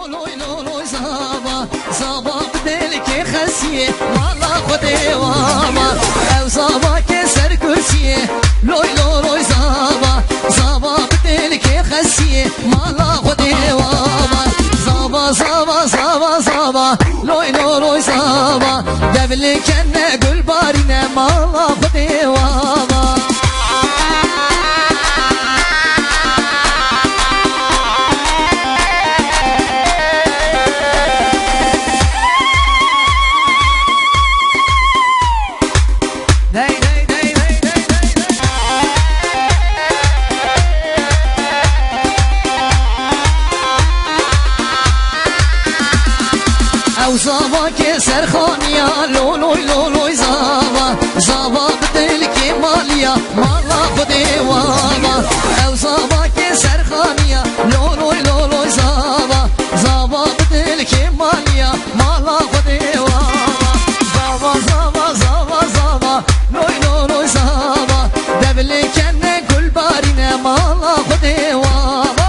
لولوی لولوی زابا زابا بدل که خسیه مالا خودی وابا او زابا که سر کرسیه لوی لولوی زابا زابا بدل که خسیه مالا خودی وابا زابا زابا زابا زابا لوی لولوی زابا دبل کنه گل بارینه مالا خودی وابا او زابا که سرخانیا لولوی لولوی زابا زابا بدل که مالیا مالا خودی وابا او زابا که سرخانیا لولوی لولوی زابا زابا بدل که مالیا مالا خودی وابا زابا زابا زابا زابا لوی لولوی زابا دبل کنه گل بارینه مالا خودی وابا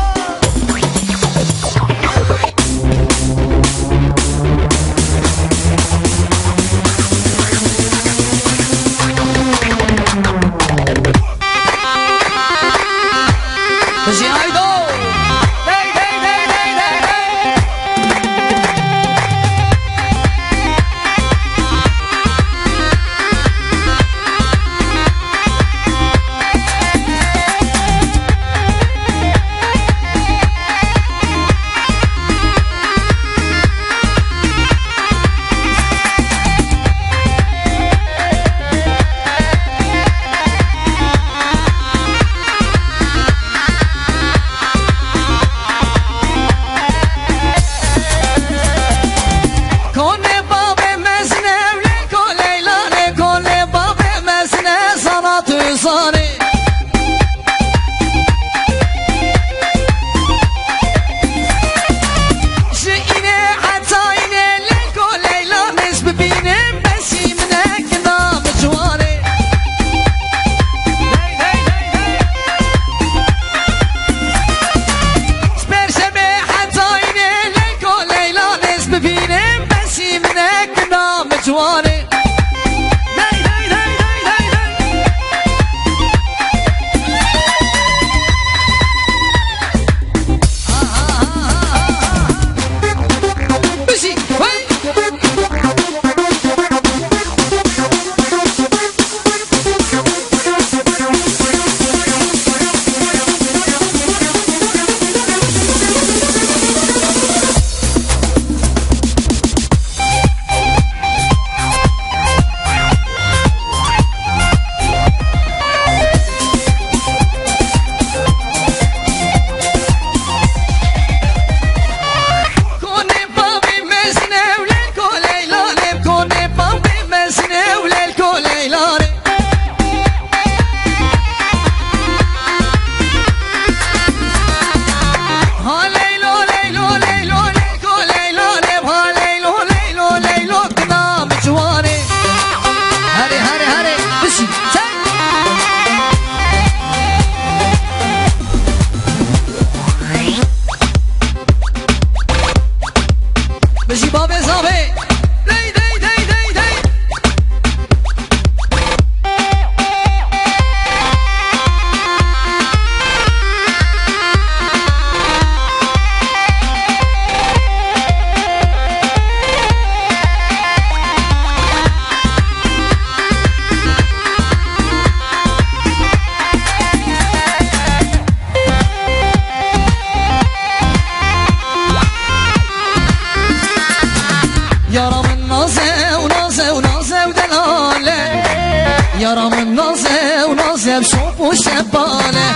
يارم النازه ونازه بشوف وشباله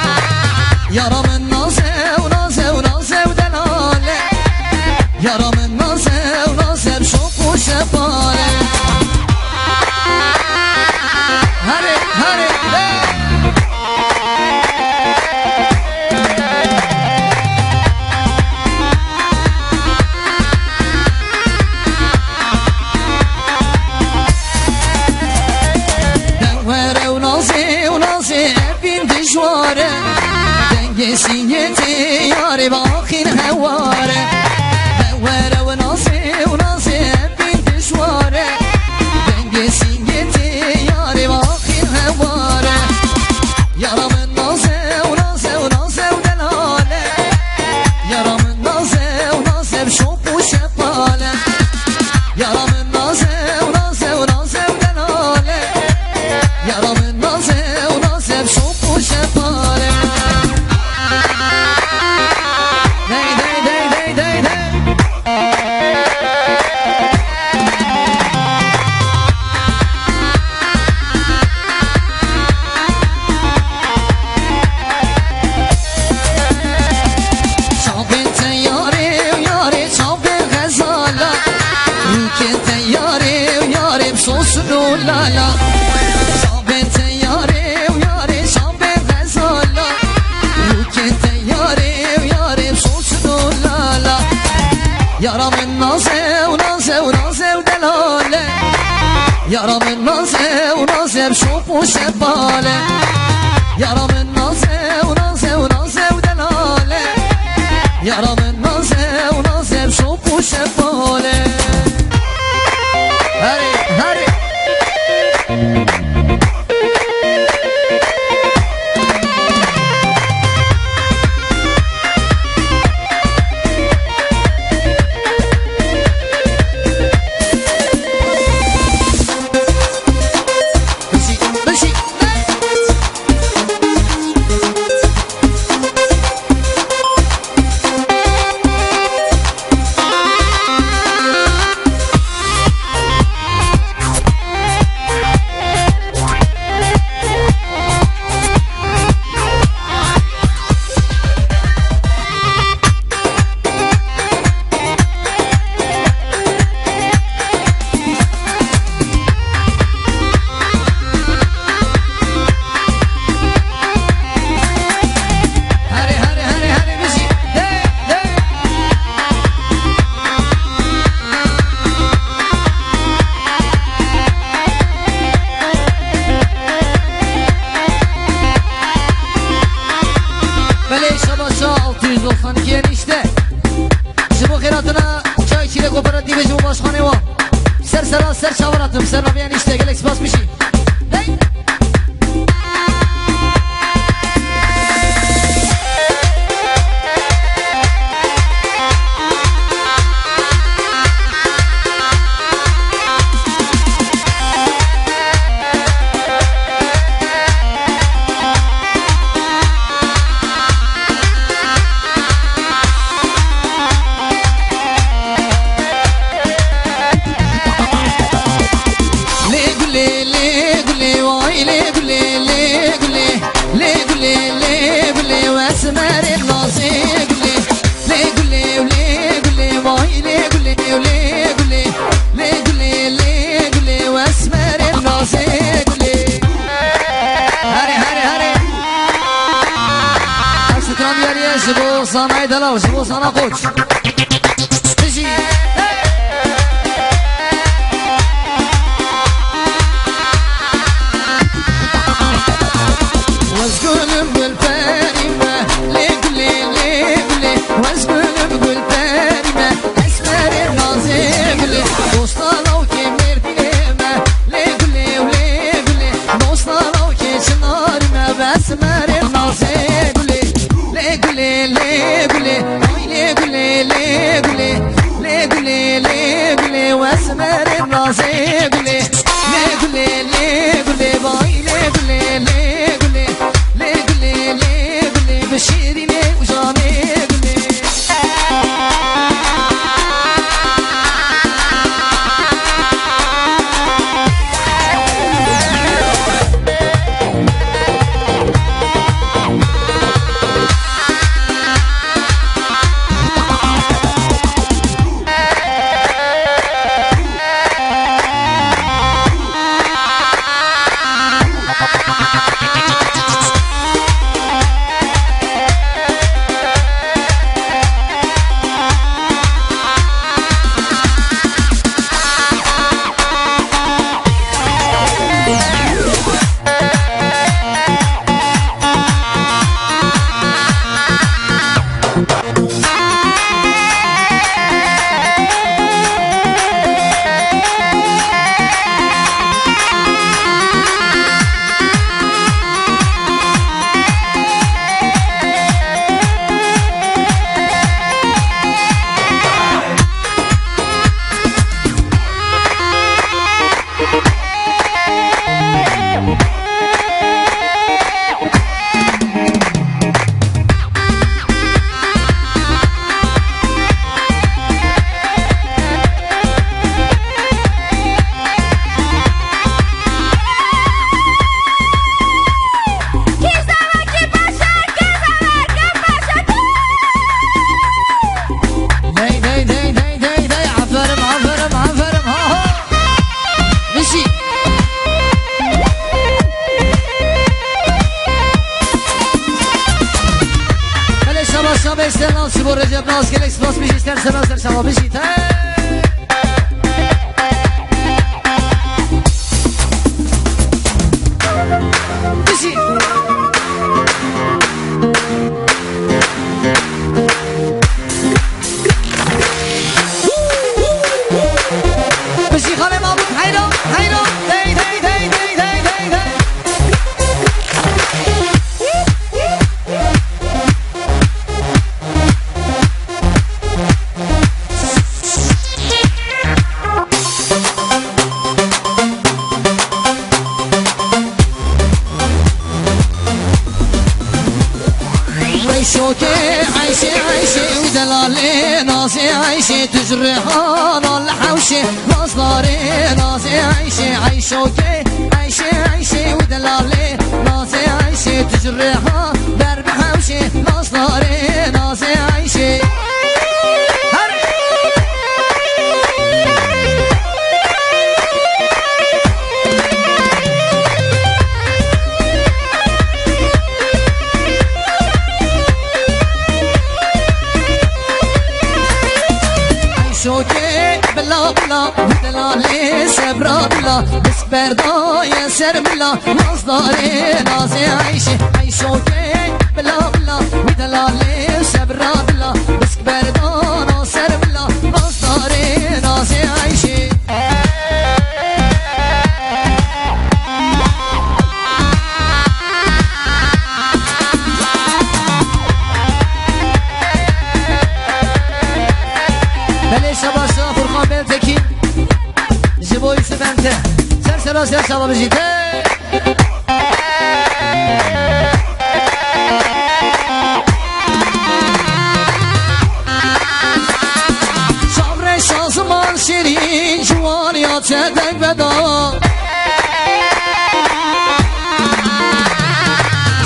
يارم النازه ونازه ونازه ودلاله يارم النازه ونازه بشوف وشباله هري هري دنگ سینيتي ياري باخين هواره يارا من نازه ونازه ونازه ودلاله يارا من نازه ونازه بشوف وشباله يارا من نازه ونازه ونازه ودلاله يارا من نازه ونازه بشوف وشباله هري هري سر شاوراتم سر نبیان اشتغل اکسپاس میشی جبو صناعي دلاو جبو صناع قوش تجي واسقول بالفارمة ليقلي ليقلي واسقول بالفارمة اسمر النازقلي دوستانو كمير ديما ليقلي وليقلي دوستانو كشنارنا باسمر النازقلي ليقلي ليقلي ليقلي ليقلي ليقلي ليقلي واسمر النازقلي ليقلي ليقلي باي ليقلي ليقلي ليقلي ليقلي بشيريني وجاني قلي جبو رجب ناز گلک سپاس بشید تر سراز در شما بشید تجرحان الحوشي مصدري ناسي عيشوكي عيشي ودلالي ناسي عيشي تجرحان درب حوشي مصدري ناسي عيشي بلا بلا دلالي سبرا بلا بس بردا يا سر بلا مصدري نازي عيشوكي بلا بلا دلالي سبرا بلا بس بردا نا سر بلا مصدري نازي عيشي بله شباشا فرقان بلتکی جبو یوسف انته سر شبا بجیده شامر شازمان شیرین جوانیات چدک بدا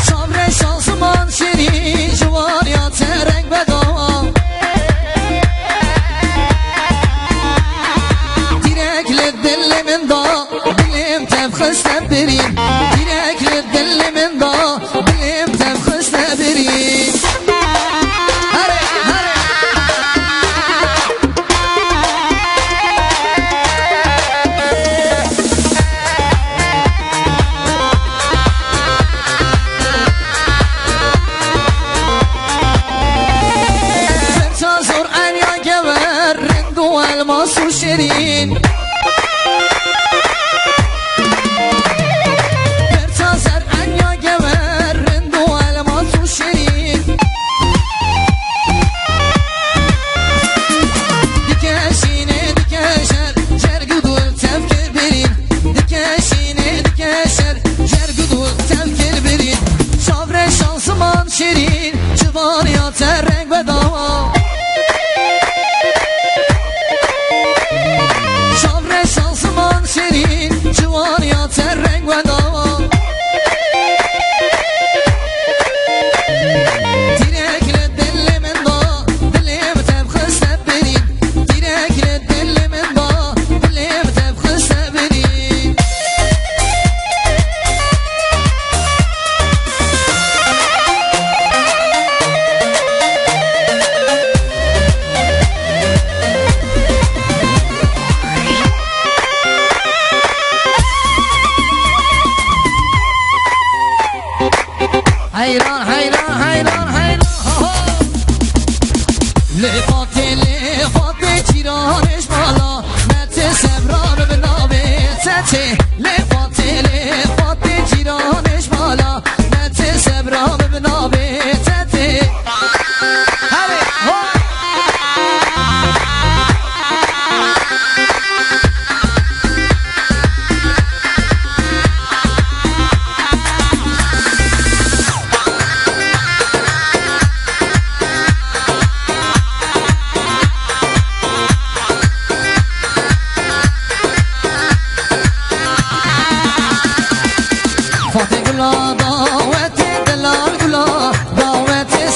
شامر شازمان شیرین جوانیات چدک بدا خش نبرين دينك للدل من ضا بالامتى خش نبرين هري هري فرتازور ان يا جبر رندو الماس وشيرين شیرین جوانیات رنگ بدام شامر شانسمان شیرین جوانیات رنگ بدام دیرک لدل من با دلم تبخست برین دیرک لدل من با دلم تبخست برین حيران حيران حيران حيران لفاتي جيرانش بالا مت سبران بنابه تتي لفاتي جيرانش بالا مت سبران بنابه تتي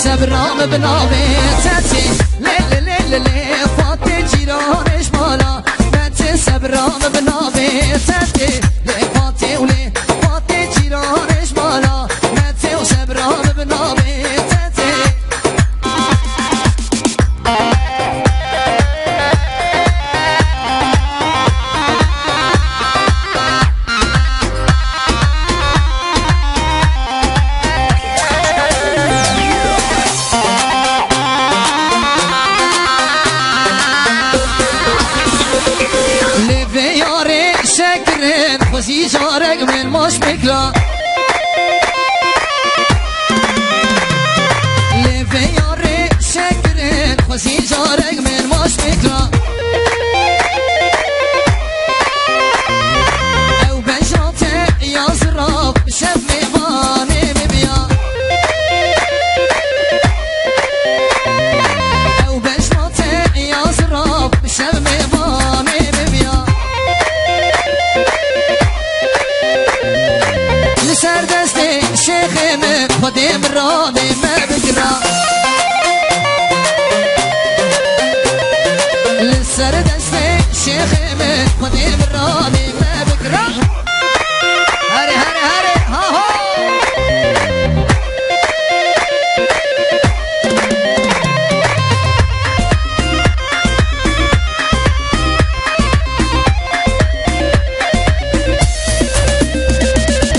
سبرام بنابه تتي لي فاتي جيرانش بالا مت سبرام بنابه تتي لي فاتي جيرانش بالا مت سبرام بنابه تتي خوشی جارک من ماش بکلا لبه یاره شکرین خوشی جارک من ماش بکلا او بجاته یا زراب شب میوانه ببیا او بجاته یا زراب شب میوانه ببیا لسر دست شیخ من خودم را نمه بگرا لسر دست شیخ من خودم را نمه بگرا هره هره هره ها ها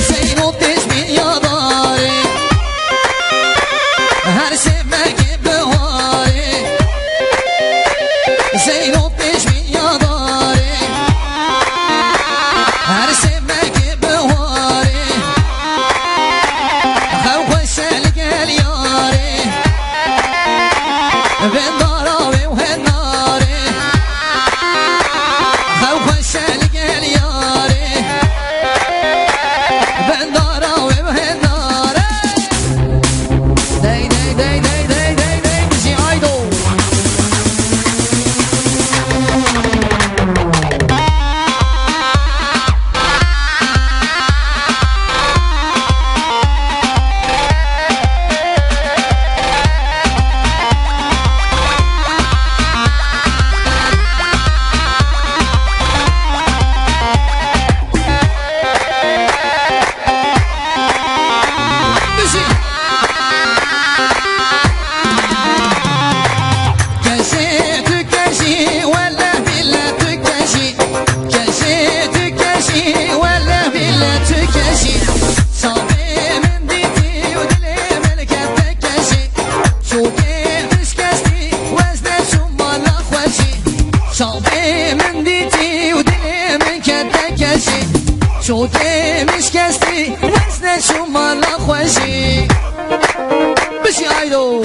زینو تشمین یاداره هر شمک بهاره زینو تشمین یاداره هر شمک بهاره خو خوشل گل یاره بنداره و هناره خو خوشل گل یاره بنداره و هناره دی دی دی دی دی دی دی بزی آیدو بزی کشی تو کشی ولا بلا تو کشی کشی تو کشی ولا بلا تو کشی صابي من ديتي ودلي ملكت تكشي شو كيفش كشتي وزن شما لا خوشي صابي من ديتي ودلي ملكت تكشي شو كيفش كشتي وزن شما لا خوشي بشي عيدو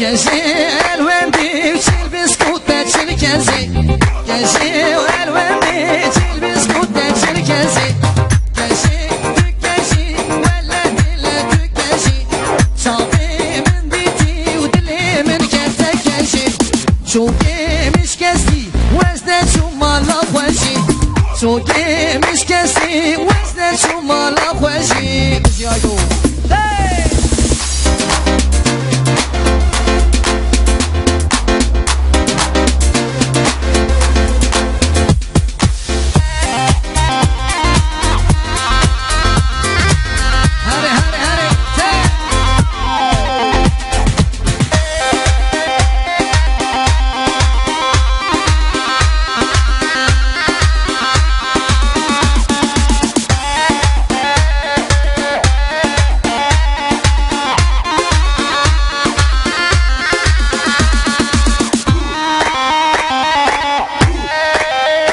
كشي الوندي وشيل بسكوتة تشيل كنزي كشي الوندي تشيل بسكوتة تشيل كنزي كشي تكشي ولا دلا تكشي صابي من ديتي ودلي من كتكشي شوكي مش كسي وزن شما لا خوشي شوكي مش كسي وزن شما لا خوشي بزي عيدو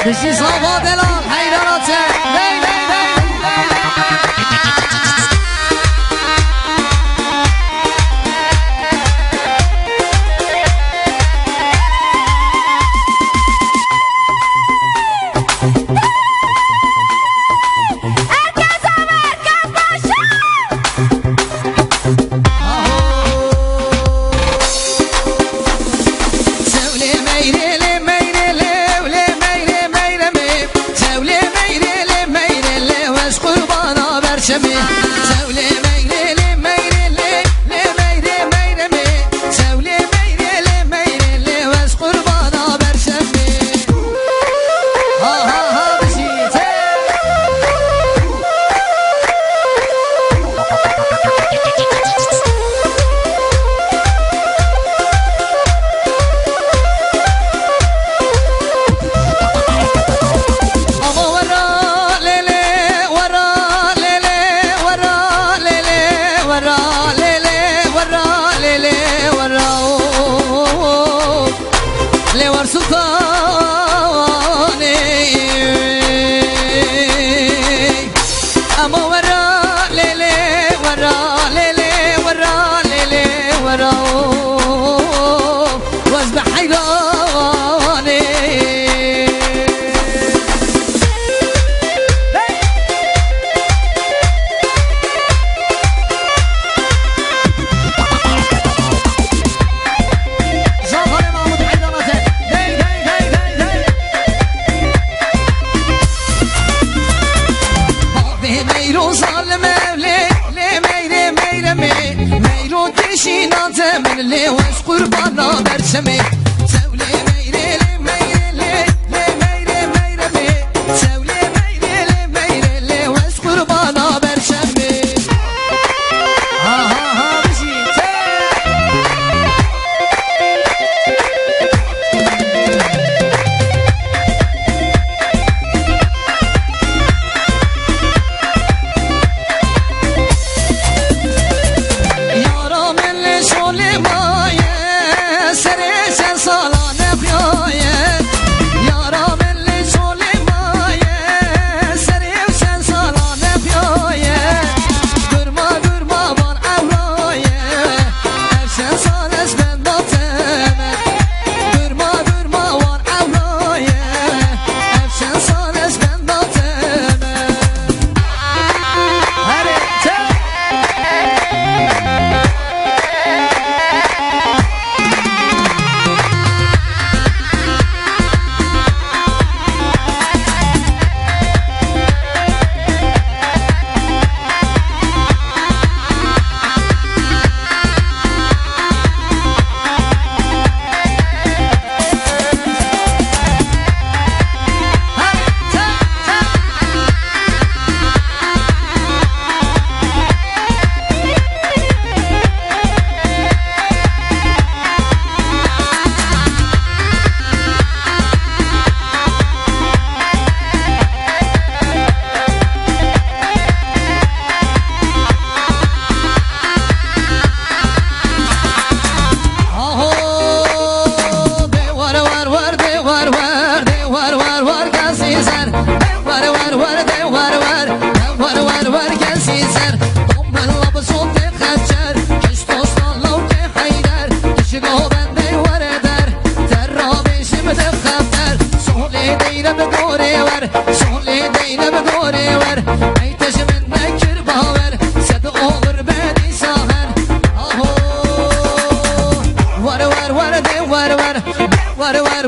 بشي صابا دلال حيدراته لي لي شینات من لیوش قربانا برچمی تولی میره لی میره لی لی میره میره می تولی میره لی میره لیوش قربانا برچمی ها ها ها بجیته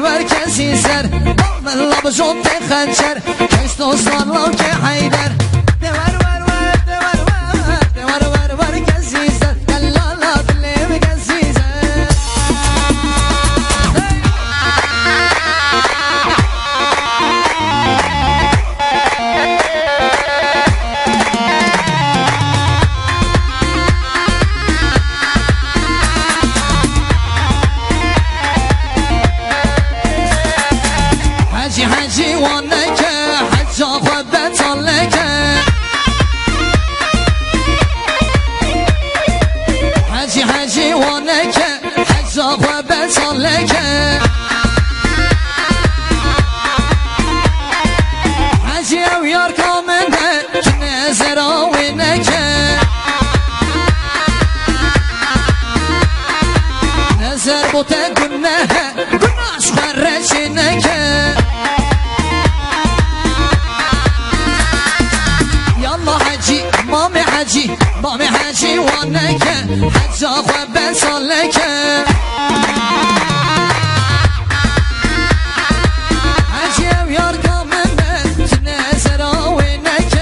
ور کسی سر من لب زود خنجر کش دوستان لو که حیدر ور ور ور ور ور ور ور ور کسی سر لالا دلم کسی سر حجی وانک حجا خبت لک حجی وانک حجا خبت لک حجی او یار کامنده کنه زراوی نک نظر بوته گناش خرچی نک مامي حجي وانك حجا خواب صلك حجي ويار كامل تنزر وينك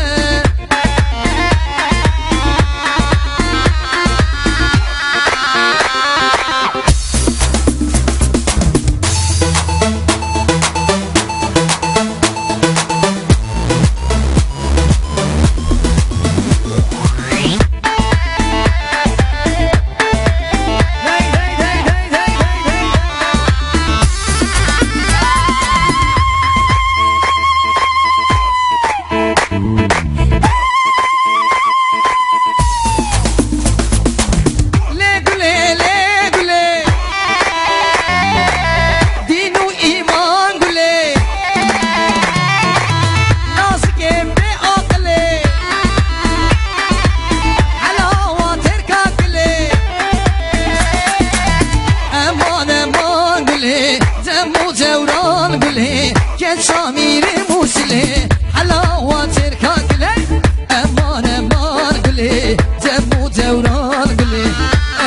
شامير موسلي حلاوة تركا قلي امان امان قلي دمو دوران قلي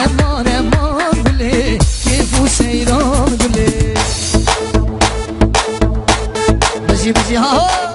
امان امان قلي كيفو سيران قلي بجي ها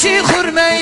چی خورمه